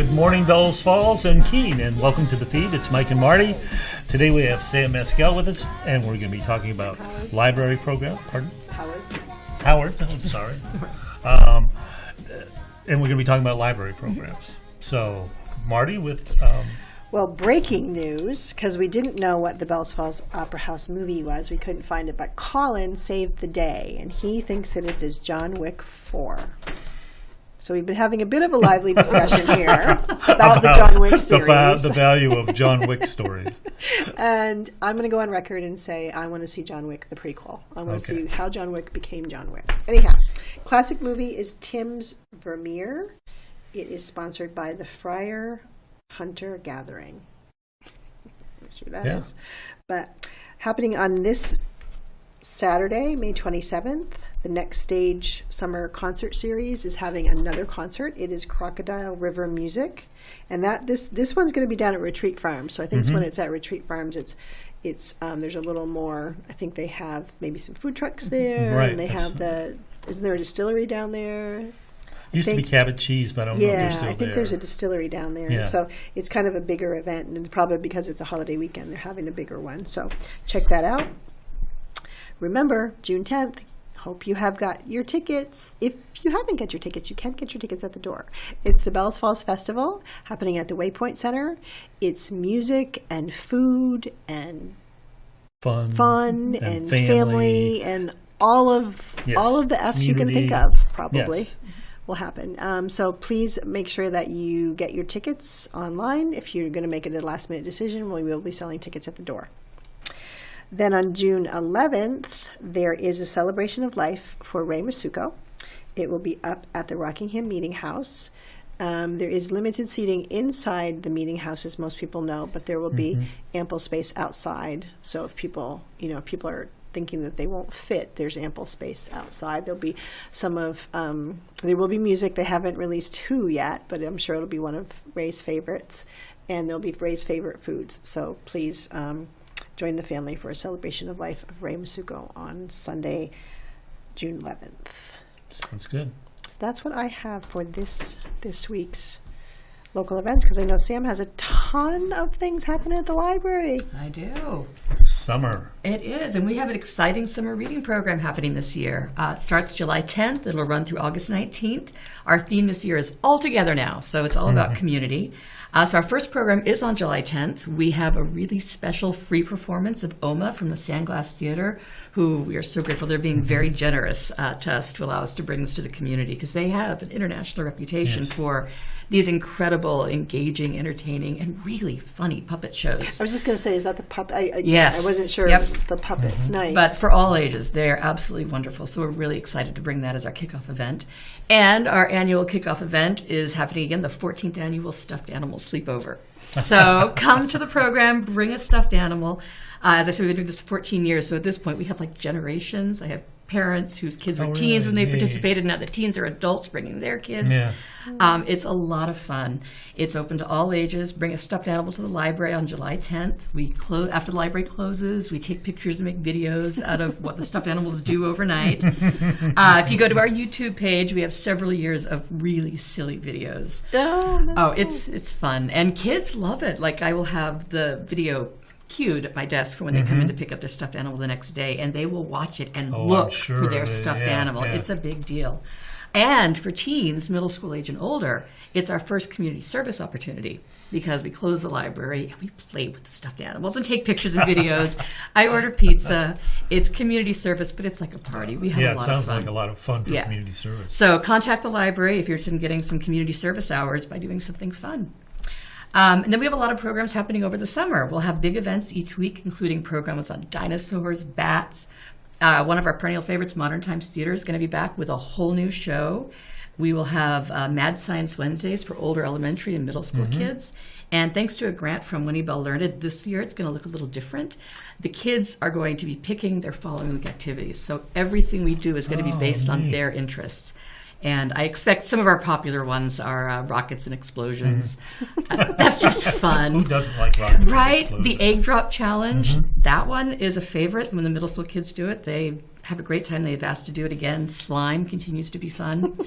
Good morning, Bellows Falls and Keene, and welcome to the feed. It's Mike and Marty. Today we have Sam Mescal with us, and we're going to be talking about library program. Pardon? Howard. I'm sorry. And we're going to be talking about library programs. So, Marty with... Well, breaking news, because we didn't know what the Bells Falls Opera House movie was. We couldn't find it, but Colin saved the day, and he thinks that it is John Wick 4. So we've been having a bit of a lively discussion here about the John Wick series. The value of John Wick stories. And I'm going to go on record and say I want to see John Wick, the prequel. I want to see how John Wick became John Wick. Anyhow, classic movie is Tim's Vermeer. It is sponsored by the Friar Hunter Gathering. I'm sure that is. But happening on this Saturday, May 27th, the Next Stage Summer Concert Series is having another concert. It is Crocodile River Music, and this one's going to be down at Retreat Farms. So I think when it's at Retreat Farms, it's there's a little more. I think they have maybe some food trucks there, and they have isn't there a distillery down there? Used to be Cabot Cheese, but I don't know if they're still there. I think there's a distillery down there. Yeah. So it's kind of a bigger event, and it's probably because it's a holiday weekend, they're having a bigger one. So check that out. Remember, June 10th, hope you have got your tickets. If you haven't got your tickets, you can get your tickets at the door. It's the Bells Falls Festival happening at the Waypoint Center. It's music and food and fun and family and all of the F's you can think of, probably. Yes. Will happen. So please make sure that you get your tickets online. If you're going to make it a last minute decision, we will be selling tickets at the door. Then on June 11th, there is a celebration of life for Ray Masuko. It will be up at the Rockingham Meeting House. There is limited seating inside the meeting house, as most people know, but there will be ample space outside. So if people are thinking that they won't fit, there's ample space outside. There'll be there will be music. They haven't released who yet, but I'm sure it'll be one of Ray's favorites, and there'll be Ray's favorite foods. So please join the family for a celebration of life of Ray Masuko on Sunday, June 11th. Sounds good. So that's what I have for this week's local events, because I know Sam has a ton of things happening at the library. I do. Summer. It is, and we have an exciting summer reading program happening this year. It starts July 10th. It'll run through August 19th. Our theme this year is all together now, so it's all about community. So our first program is on July 10th. We have a really special free performance of Oma from the Sandglass Theater, who we are so grateful. They're being very generous to us to allow us to bring this to the community, because they have an international reputation for these incredible, engaging, entertaining, and really funny puppet shows. I was just going to say, is that the puppet? Yes. I wasn't sure. The puppets. Nice. But for all ages, they're absolutely wonderful. So we're really excited to bring that as our kickoff event. And our annual kickoff event is happening again, the 14th annual Stuffed Animal Sleepover. So come to the program, bring a stuffed animal. As I said, we've been doing this for 14 years. So at this point, we have generations. I have parents whose kids were teens when they participated. Now the teens are adults bringing their kids. Yeah. It's a lot of fun. It's open to all ages. Bring a stuffed animal to the library on July 10th. After the library closes, we take pictures and make videos out of what the stuffed animals do overnight. If you go to our YouTube page, we have several years of really silly videos. It's fun. And kids love it. I will have the video queued at my desk for when they come in to pick up their stuffed animal the next day, and they will watch it and look for their stuffed animal. Yeah. It's a big deal. And for teens, middle school age and older, it's our first community service opportunity, because we close the library and we play with the stuffed animals and take pictures and videos. I order pizza. It's community service, but it's like a party. We have a lot of fun. Yeah, it sounds like a lot of fun for community service. So contact the library if you're interested in getting some community service hours by doing something fun. And then we have a lot of programs happening over the summer. We'll have big events each week, including programs on dinosaurs, bats. One of our perennial favorites, Modern Times Theater, is going to be back with a whole new show. We will have Mad Science Wednesdays for older elementary and middle school kids. And thanks to a grant from Winnie Bell Learned, this year it's going to look a little different. The kids are going to be picking their following week activities. So everything we do is going to be based on their interests. And I expect some of our popular ones are rockets and explosions. That's just fun. Who doesn't like rockets? Right? The egg drop challenge, that one is a favorite. When the middle school kids do it, they have a great time. They've asked to do it again. Slime continues to be fun.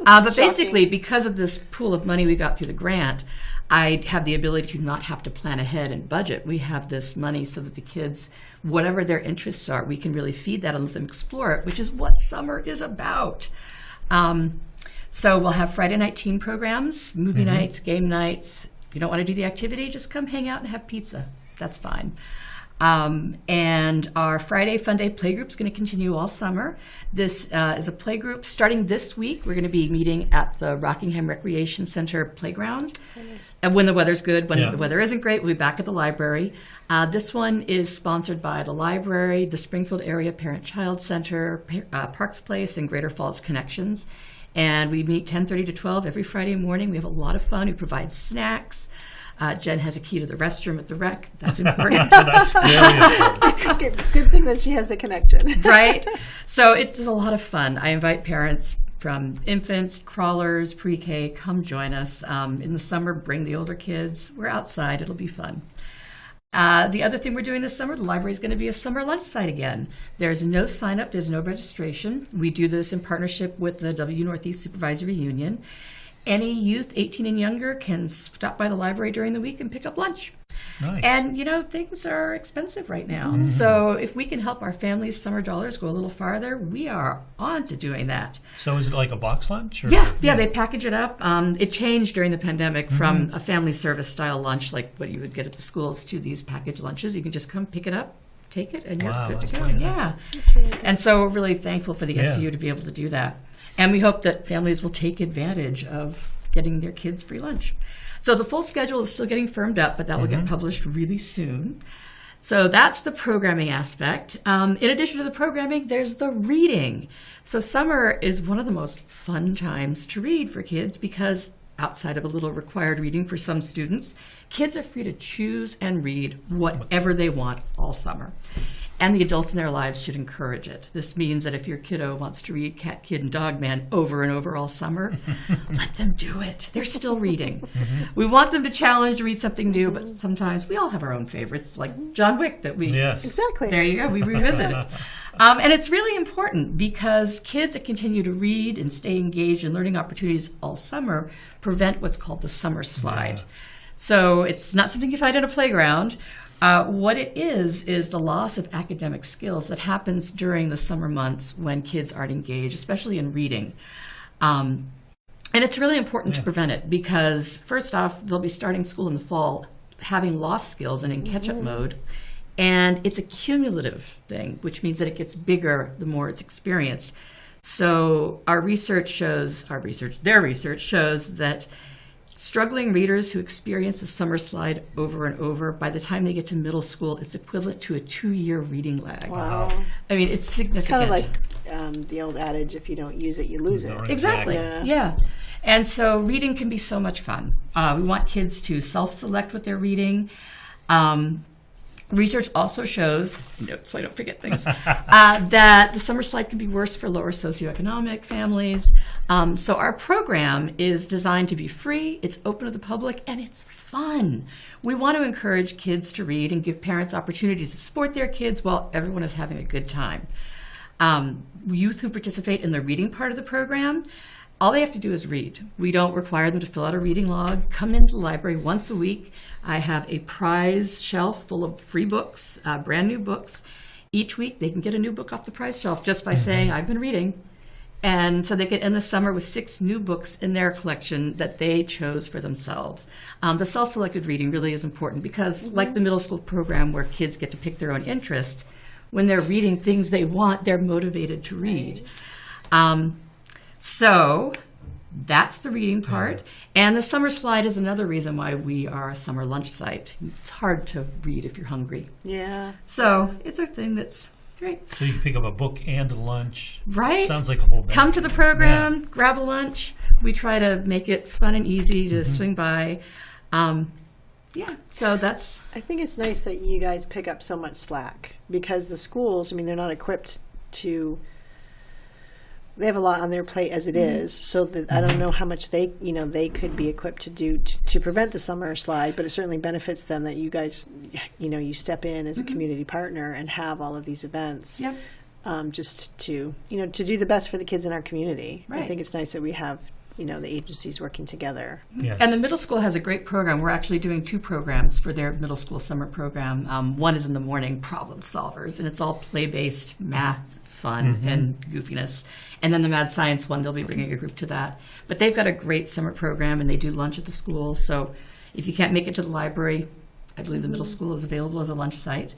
But basically, because of this pool of money we got through the grant, I have the ability to not have to plan ahead and budget. We have this money so that the kids, whatever their interests are, we can really feed that and let them explore it, which is what summer is about. So we'll have Friday night teen programs, movie nights, game nights. If you don't want to do the activity, just come hang out and have pizza. That's fine. And our Friday Fun Day playgroup is going to continue all summer. This is a playgroup starting this week. We're going to be meeting at the Rockingham Recreation Center playground. Nice. And when the weather's good, when the weather isn't great, we'll be back at the library. This one is sponsored by the library, the Springfield Area Parent-Child Center, Parks Place, and Greater Falls Connections. And we meet 10:30 to 12 every Friday morning. We have a lot of fun. We provide snacks. Jen has a key to the restroom at the rec. That's important. That's very important. Good thing that she has the connection. Right? So it's a lot of fun. I invite parents from infants, crawlers, pre-K, come join us. In the summer, bring the older kids. We're outside. It'll be fun. The other thing we're doing this summer, the library is going to be a summer lunch site again. There's no sign up. There's no registration. We do this in partnership with the W Northeast Supervisory Union. Any youth 18 and younger can stop by the library during the week and pick up lunch. Nice. And, things are expensive right now. So if we can help our families' summer dollars go a little farther, we are on to doing that. So is it like a box lunch? Or? Yeah, they package it up. It changed during the pandemic from a family service style lunch, like what you would get at the schools, to these package lunches. You can just come pick it up, take it, and you're good to go. Really nice. Yeah. Really and so we're really thankful for the SU to be able to do that. And we hope that families will take advantage of getting their kids free lunch. So the full schedule is still getting firmed up, but that will get published really soon. So that's the programming aspect. In addition to the programming, there's the reading. So summer is one of the most fun times to read for kids because outside of a little required reading for some students, kids are free to choose and read whatever they want all summer. And the adults in their lives should encourage it. This means that if your kiddo wants to read Cat, Kid, and Dog Man over and over all summer, let them do it. They're still reading. We want them to challenge, read something new, but sometimes we all have our own favorites, like John Wick that we... Yes. Exactly. There you go. We revisit it. And it's really important because kids that continue to read and stay engaged in learning opportunities all summer prevent what's called the summer slide. Yeah. So it's not something you find at a playground. What it is the loss of academic skills that happens during the summer months when kids aren't engaged, especially in reading. And it's really important to prevent it because, first off, they'll be starting school in the fall having lost skills and in catch-up mode. And it's a cumulative thing, which means that it gets bigger the more it's experienced. So their research shows that struggling readers who experience the summer slide over and over, by the time they get to middle school, it's equivalent to a 2-year reading lag. Wow. I mean, it's significant. It's kind of like the old adage, if you don't use it, you lose it. Exactly. Yeah. And so reading can be so much fun. We want kids to self-select what they're reading. Research also shows, notes so I don't forget things, that the summer slide can be worse for lower socioeconomic families. So our program is designed to be free, it's open to the public, and it's fun. We want to encourage kids to read and give parents opportunities to support their kids while everyone is having a good time. Youth who participate in the reading part of the program, all they have to do is read. We don't require them to fill out a reading log. Come into the library once a week. I have a prize shelf full of free books, brand new books. Each week they can get a new book off the prize shelf just by saying, I've been reading. And so they can end the summer with 6 new books in their collection that they chose for themselves. The self-selected reading really is important because, like the middle school program where kids get to pick their own interests, when they're reading things they want, they're motivated to read. So that's the reading part. And the summer slide is another reason why we are a summer lunch site. It's hard to read if you're hungry. Yeah. So it's a thing that's great. So you can pick up a book and a lunch. Right. Sounds like a whole benefit. Come to the program, grab a lunch. We try to make it fun and easy to swing by. So that's... I think it's nice that you guys pick up so much slack because the schools, they're not equipped to a lot on their plate as it is, so that I don't know how much they could be equipped to do to prevent the summer slide, but it certainly benefits them that you guys, you step in as a community partner and have all of these events. Yep. Just to do the best for the kids in our community. Right. I think it's nice that we have the agencies working together. Yes. And the middle school has a great program. We're actually doing 2 programs for their middle school summer program. One is in the morning, Problem Solvers, and it's all play-based math, fun, and goofiness. And then the Mad Science one, they'll be bringing a group to that. But they've got a great summer program, and they do lunch at the school. So if you can't make it to the library, I believe the middle school is available as a lunch site.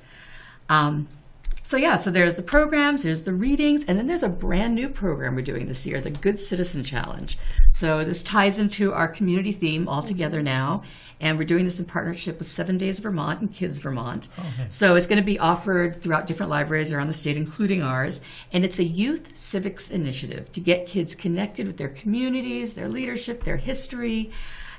So there's the programs, there's the readings, and then there's a brand new program we're doing this year, the Good Citizen Challenge. So this ties into our community theme all together now, and we're doing this in partnership with 7 Days Vermont and Kids Vermont. Okay. So it's going to be offered throughout different libraries around the state, including ours, and it's a youth civics initiative to get kids connected with their communities, their leadership, their history,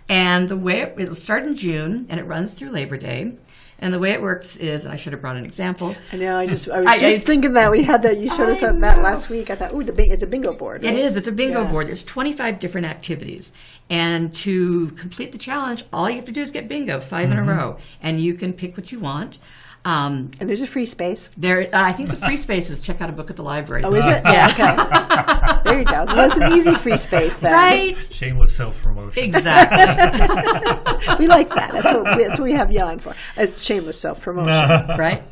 and the way it'll start in June, and it runs through Labor Day. And the way it works is, and I should have brought an example. I know. I was just thinking that we had that. You showed us that last week. I thought, it's a bingo board. Right? It is. It's a bingo board. There's 25 different activities, and to complete the challenge, all you have to do is get bingo 5 in a row, and you can pick what you want. And there's a free space. I think the free space is check out a book at the library. Oh, is it? Yeah. Okay. There you go. Well, that's an easy free space then. Right? Shameless self-promotion. Exactly. We like that. That's what we have you on for. It's shameless self-promotion. Right?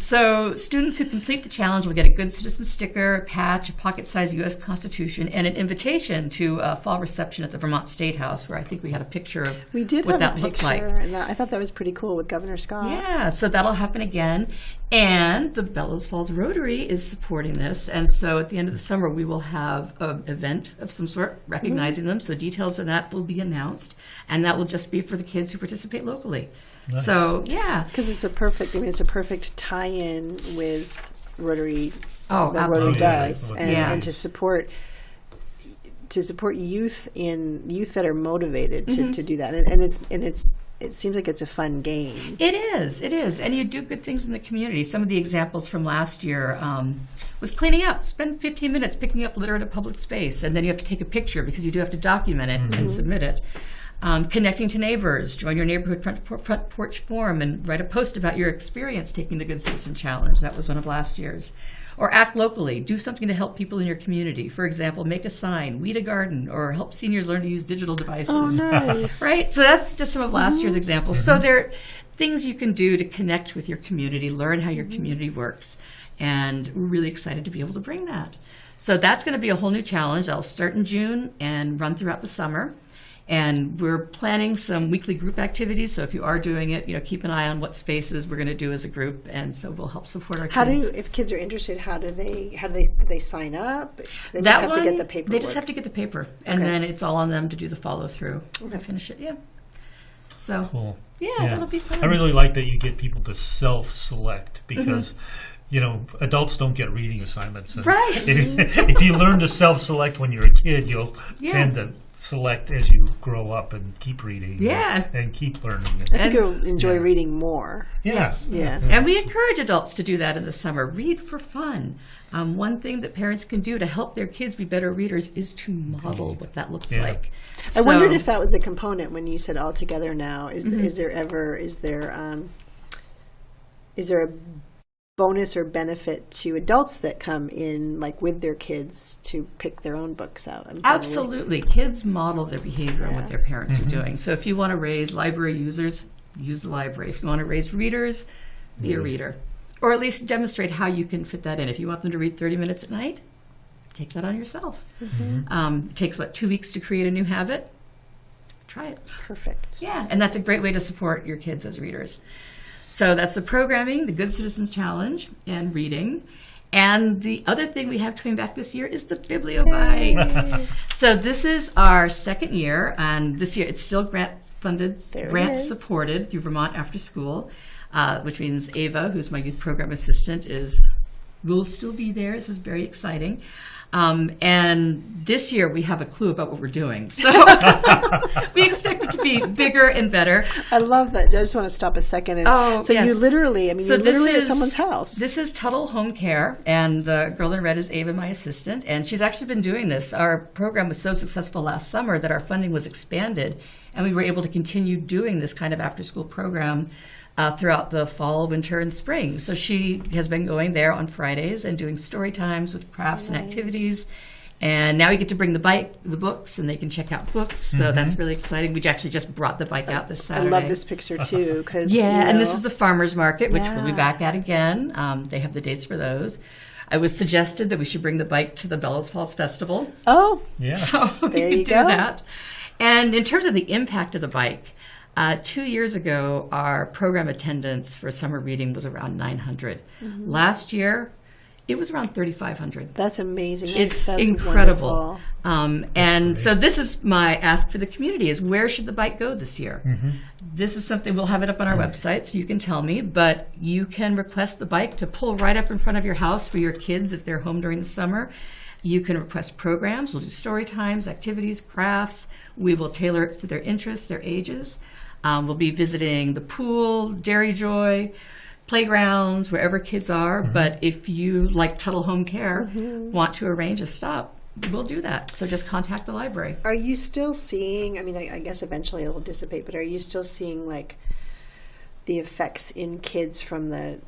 So students who complete the challenge will get a Good Citizen sticker, a patch, a pocket-sized U.S. Constitution, and an invitation to a fall reception at the Vermont State House, where I think we had a picture of We did what have that a looked picture, like. and I thought that was pretty cool with Governor Scott. Yeah, so that'll happen again. And the Bellows Falls Rotary is supporting this. And so at the end of the summer, we will have an event of some sort recognizing them. So details of that will be announced. And that will just be for the kids who participate locally. Nice. So, yeah. Because it's a perfect tie-in with Rotary. Oh, what absolutely. Rotary does, Yeah. and to support youth that are motivated to do that, and it seems like it's a fun game. It is. And you do good things in the community. Some of the examples from last year was cleaning up. Spend 15 minutes picking up litter at a public space, and then you have to take a picture because you do have to document it and submit it. Connecting to neighbors, join your neighborhood front porch forum and write a post about your experience taking the Good Citizen Challenge. That was one of last year's. Or act locally. Do something to help people in your community. For example, make a sign, weed a garden, or help seniors learn to use digital devices. Oh, nice. Right? So that's just some of last year's examples. So there are things you can do to connect with your community, learn how your community works. And we're really excited to be able to bring that. So that's going to be a whole new challenge. That'll start in June and run throughout the summer. And we're planning some weekly group activities. So if you are doing it, keep an eye on what spaces we're going to do as a group, and so we'll help support our kids. If kids are interested, do they sign up? They just have to get the paperwork. They just have to get the paper, and then it's all on them to do the follow through and finish it. Yeah. So Cool. yeah, that'll be fun. I really like that you get people to self-select because, adults don't get reading assignments. And Right. If you learn to self-select when you're a kid, you'll tend to select as you grow up and keep reading. Yeah. And keep learning. I think you'll enjoy reading more. Yes. Yeah. And we encourage adults to do that in the summer. Read for fun. One thing that parents can do to help their kids be better readers is to model what that looks like. I wondered if that was a component when you said all together now. Is there a bonus or benefit to adults that come in with their kids to pick their own books out? Absolutely. Kids model their behavior and what their parents are doing. So if you want to raise library users, use the library. If you want to raise readers, be a reader. Or at least demonstrate how you can fit that in. If you want them to read 30 minutes at night, take that on yourself. It takes, 2 weeks to create a new habit? Try it. Perfect. Yeah, and that's a great way to support your kids as readers. So that's the programming, the Good Citizens Challenge, and reading. And the other thing we have coming back this year is the Bibliobite. So this is our second year, and this year it's still grant-funded, grant-supported through Vermont After School, which means Ava, who's my youth program assistant, is will still be there. This is very exciting. And this year we have a clue about what we're doing. So we expect it to be bigger and better. I love that. I just want to stop a second. And yes. you literally, you're literally at someone's house. This is Tuttle Home Care, and the girl in red is Ava, my assistant, and she's actually been doing this. Our program was so successful last summer that our funding was expanded, and we were able to continue doing this kind of after-school program throughout the fall, winter, and spring. So she has been going there on Fridays and doing story times with crafts and activities. And now we get to bring the books, and they can check out books. So that's really exciting. We actually just brought the bike out this Saturday. I love this picture too, because and this is the farmers market, which we'll be back at again. They have the dates for those. I was suggested that we should bring the bike to the Bellows Falls Festival. Oh, yeah. So there we you could do go. that. And in terms of the impact of the bike, 2 years ago, our program attendance for summer reading was around 900. Last year, it was around 3,500. That's amazing. It's That's incredible. wonderful. And so this is my ask for the community is where should the bike go this year? This is something, we'll have it up on our website so you can tell me, but you can request the bike to pull right up in front of your house for your kids if they're home during the summer. You can request programs. We'll do story times, activities, crafts. We will tailor it to their interests, their ages. We'll be visiting the pool, Dairy Joy, playgrounds, wherever kids are. But if you, like Tuttle Home Care, want to arrange a stop, we'll do that. So just contact the library. Are you still seeing, I guess eventually it will dissipate, but are you still seeing like the effects in kids from the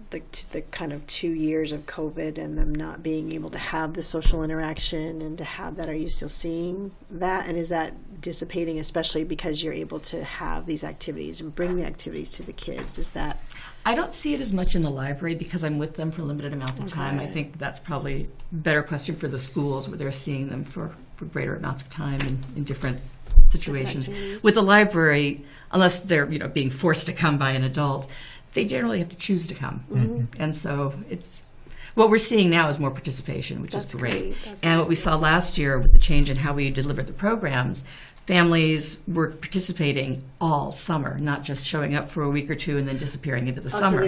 kind of 2 years of COVID and them not being able to have the social interaction and to have that? Are you still seeing that? And is that dissipating, especially because you're able to have these activities and bring the activities to the kids? Is that? I don't see it as much in the library because I'm with them for limited amounts of time. I think that's probably a better question for the schools where they're seeing them for greater amounts of time in different situations. With the library, unless they're being forced to come by an adult, they generally have to choose to come. And so it's what we're seeing now is more participation, which is great. And what we saw last year with the change in how we delivered the programs, families were participating all summer, not just showing up for a week or two and then disappearing into the summer. So they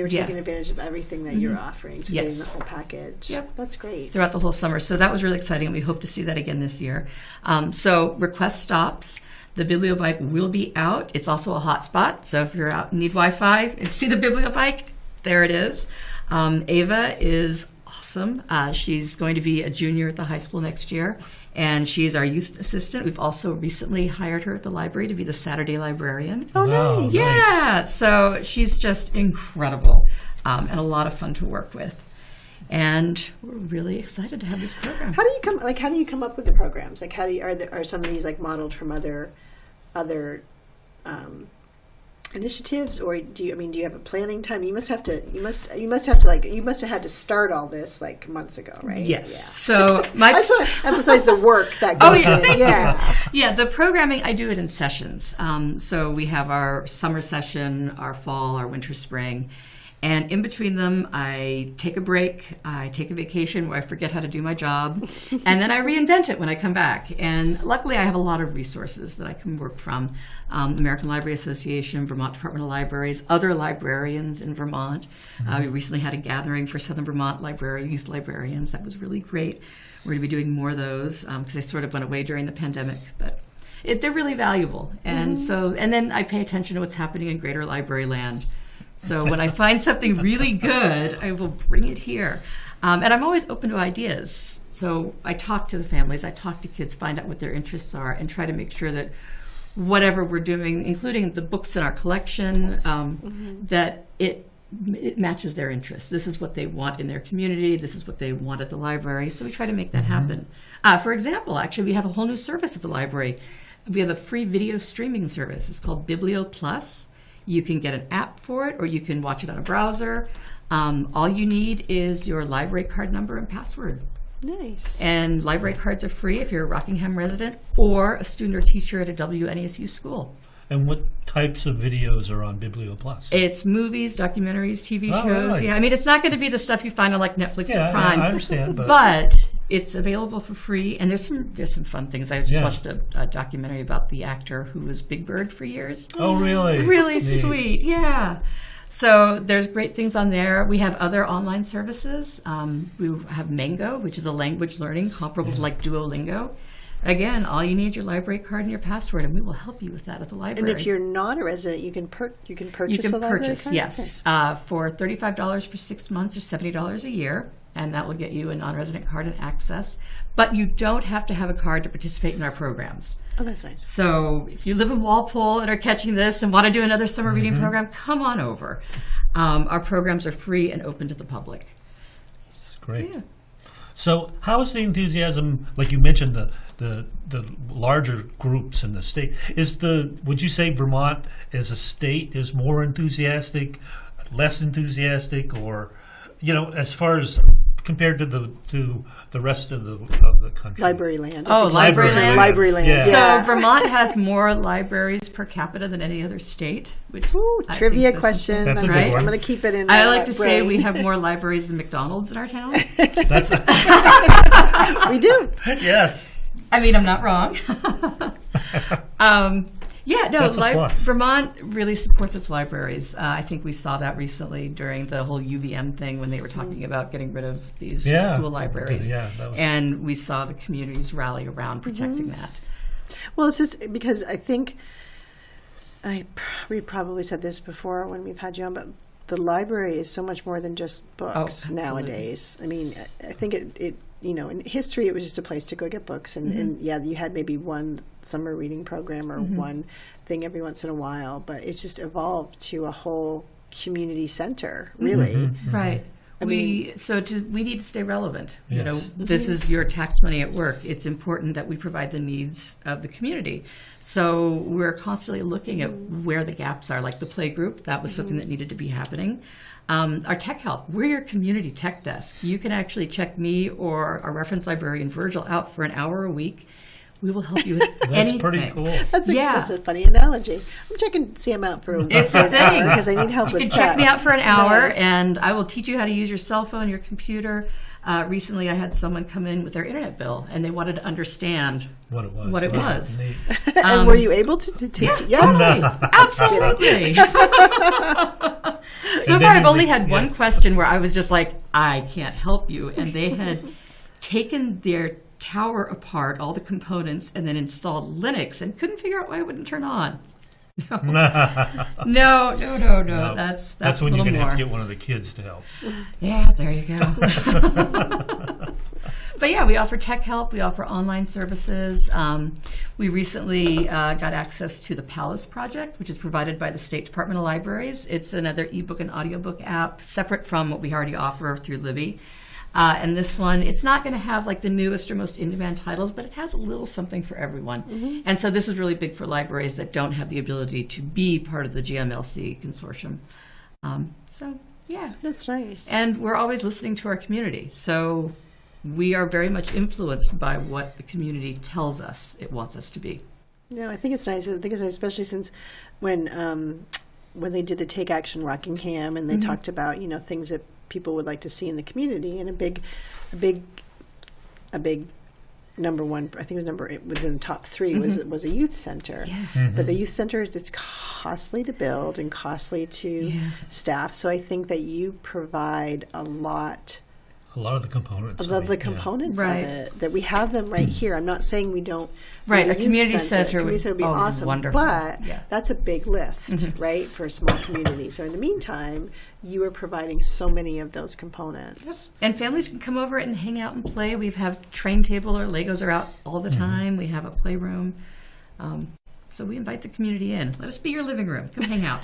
were taking advantage of everything that you're offering, so getting the whole package. Yep. That's great. Throughout the whole summer. So that was really exciting, and we hope to see that again this year. So request stops. The Bibliobike will be out. It's also a hotspot, so if you're out and need Wi-Fi and see the Bibliobike, there it is. Ava is awesome. She's going to be a junior at the high school next year, and she's our youth assistant. We've also recently hired her at the library to be the Saturday librarian. Oh, nice. Yeah, so she's just incredible and a lot of fun to work with. And we're really excited to have this program. How do you come up with the programs? Like, are some of these like modeled from other initiatives, or do you have a planning time? You must have had to start all this like months ago, right? Yes. Yeah. So I just want to emphasize the work that goes in. Yeah, the programming, I do it in sessions. So we have our summer session, our fall, our winter, spring. And in between them, I take a break, I take a vacation where I forget how to do my job, and then I reinvent it when I come back. And luckily, I have a lot of resources that I can work from. American Library Association, Vermont Department of Libraries, other librarians in Vermont. We recently had a gathering for Southern Vermont youth librarians. That was really great. We're going to be doing more of those because they sort of went away during the pandemic. But they're really valuable. And and then I pay attention to what's happening in Greater Library Land. So when I find something really good, I will bring it here. And I'm always open to ideas. So I talk to the families, I talk to kids, find out what their interests are, and try to make sure that whatever we're doing, including the books in our collection, that it matches their interests. This is what they want in their community. This is what they want at the library. So we try to make that happen. For example, actually, we have a whole new service at the library. We have a free video streaming service. It's called Biblio Plus. You can get an app for it, or you can watch it on a browser. All you need is your library card number and password. Nice. And library cards are free if you're a Rockingham resident or a student or teacher at a WNESU school. And what types of videos are on Biblio Plus? It's movies, documentaries, TV shows. Really? Yeah, it's not going to be the stuff you find on like Netflix or Prime. Yeah, I understand. But it's available for free, and there's some fun things. I just watched a documentary about the actor who was Big Bird for years. Oh, really? Really Neat. sweet, yeah. So there's great things on there. We have other online services. We have Mango, which is a language learning comparable to like Duolingo. Again, all you need is your library card and your password, and we will help you with that at the library. And if you're not a resident, you can purchase a library card? Yes, for $35 for 6 months or $70 a year, and that will get you a non-resident card and access. But you don't have to have a card to participate in our programs. Oh, that's nice. So if you live in Walpole and are catching this and want to do another summer reading program, come on over. Our programs are free and open to the public. That's great. Yeah. So how is the enthusiasm, like you mentioned, the larger groups in the state, would you say Vermont as a state is more enthusiastic, less enthusiastic, or, as far as compared to the rest of the country? Library land. Oh, library land? Library land. Yeah. So Vermont has more libraries per capita than any other state. Which Trivia question. That's a good one. I'm going to keep it in I like to say brain. we have more libraries than McDonald's in our town. That's We do. Yes. I mean, I'm not wrong. That's a plus. Vermont really supports its libraries. I think we saw that recently during the whole UVM thing when they were talking about getting rid of these school libraries. Yeah, and we saw the communities rally around protecting that. Well, it's just because I think we probably said this before when we've had you on, but the library is so much more than just books nowadays. I mean, I think it in history, it was just a place to go get books. And you had maybe one summer reading program or one thing every once in a while, but it's just evolved to a whole community center, really. Right. We need to stay relevant. Yes. This is your tax money at work. It's important that we provide the needs of the community. So we're constantly looking at where the gaps are, like the play group. That was something that needed to be happening. Our tech help, we're your community tech desk. You can actually check me or our reference librarian, Virgil, out for an hour a week. We will help you with anything. That's pretty cool. That's a funny analogy. I'm checking Sam out for it's a thing because I need help with You can tech. check me out for an hour, Nice. and I will teach you how to use your cell phone, your computer. Recently, I had someone come in with their internet bill, and they wanted to undernd what it was. What it was. Neat. And were you able to teach? Yes. Absolutely. So far, I've only had one question where I was just like, I can't help you. And they had taken their tower apart, all the components, and then installed Linux and couldn't figure out why it wouldn't turn on. No. That's when a you're little going to more. have to get one of the kids to help. Yeah, there you go. But yeah, we offer tech help. We offer online services. We recently got access to the Palace Project, which is provided by the State Department of Libraries. It's another ebook and audiobook app separate from what we already offer through Libby. And this one, it's not going to have like the newest or most in-demand titles, but it has a little something for everyone. And so this is really big for libraries that don't have the ability to be part of the GMLC consortium. So, yeah. That's nice. And we're always listening to our community. So we are very much influenced by what the community tells us it wants us to be. No, I think it's nice. I think it's nice, especially since when they did the Take Action Rockingham and they talked about, things that people would like to see in the community, and a big number one, I think it was within the top three was a youth center. Yeah. But the youth center, it's costly to build and costly to staff. So I think that you provide a lot of the components. of the components Right. of it, that we have them right here. I'm not saying we don't. Right, need a community center Community center would be awesome, wonderful. but Yeah. that's a big lift, right, for a small community. So in the meantime, you are providing so many of those components. And families can come over and hang out and play. We have train table or Legos are out all the time. We have a playroom. So we invite the community in. Let us be your living room. Come hang out.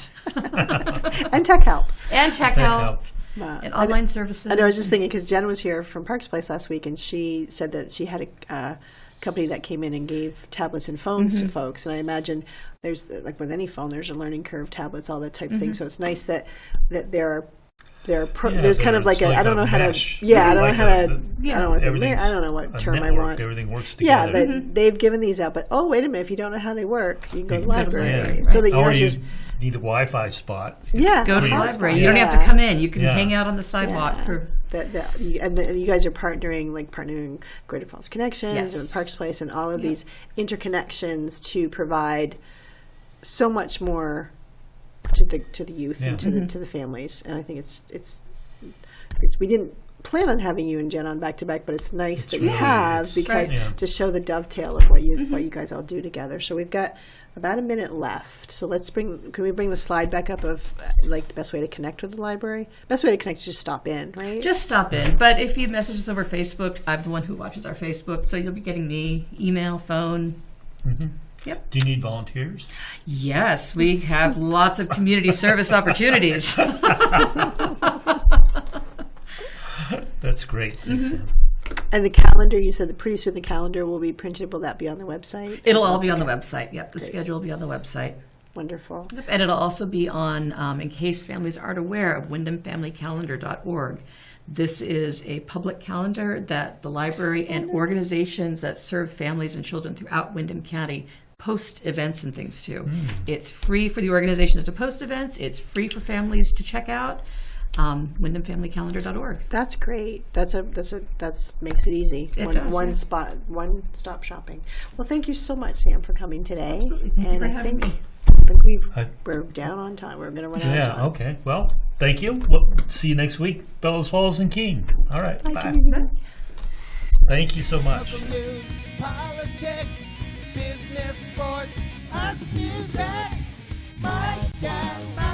And tech help. And tech help. Wow. And online services. I know, I was just thinking, because Jen was here from Parks Place last week, and she said that she had a company that came in and gave tablets and phones to folks. And I imagine there's, like with any phone, there's a learning curve, tablets, all that type of thing. So it's nice that there are there's kind of like I don't know how to I don't know how to I don't know what term I want. Everything works Yeah, together. that they've given these out, but wait a minute, if you don't know how they work, you can go to the go to the library. library, So that you're or not you just need a Wi-Fi spot. Go to the hotspot. library. You don't have to come in. You can hang out on the sidewalk. Yeah. And you guys are partnering Greater Falls Connections and Parks Place and all of these interconnections to provide so much more to the youth Yeah. and to the families. And I think it's we didn't plan on having you and Jen on back to back, but it's nice that you really- have it's- because right. Yeah. to show the dovetail of what you guys all do together. So we've got about a minute left. So can we bring the slide back up of like the best way to connect with the library? Best way to connect is just stop in, right? Just stop in. But if you message us over Facebook, I'm the one who watches our Facebook, so you'll be getting me, email, phone. Yep. Do you need volunteers? Yes, we have lots of community service opportunities. That's great. Thanks, Sam. And the calendar, you said that pretty soon the calendar will be printed. Will that be on the website? It'll all be on the website. Yep, the schedule will be on the website. Wonderful. Yep, and it'll also be on, in case families aren't aware of wyndhamfamilycalendar.org. This is a public calendar that the library and organizations that serve families and children throughout Windham County post events and things to. It's free for the organizations to post events. It's free for families to check out. wyndhamfamilycalendar.org. That's great. That's makes it easy. It does, one yeah. spot, one stop shopping. Well, thank you so much, Sam, for coming today. Absolutely. Thank you And for I having think me. we're down on time. We're going to run out of Yeah, time. okay. Well, thank you. We'll see you next week, Bellows Falls and Keene. All right, bye. Thank you so much. Local news, politics, business, sports, arts, music. Mike and Mike.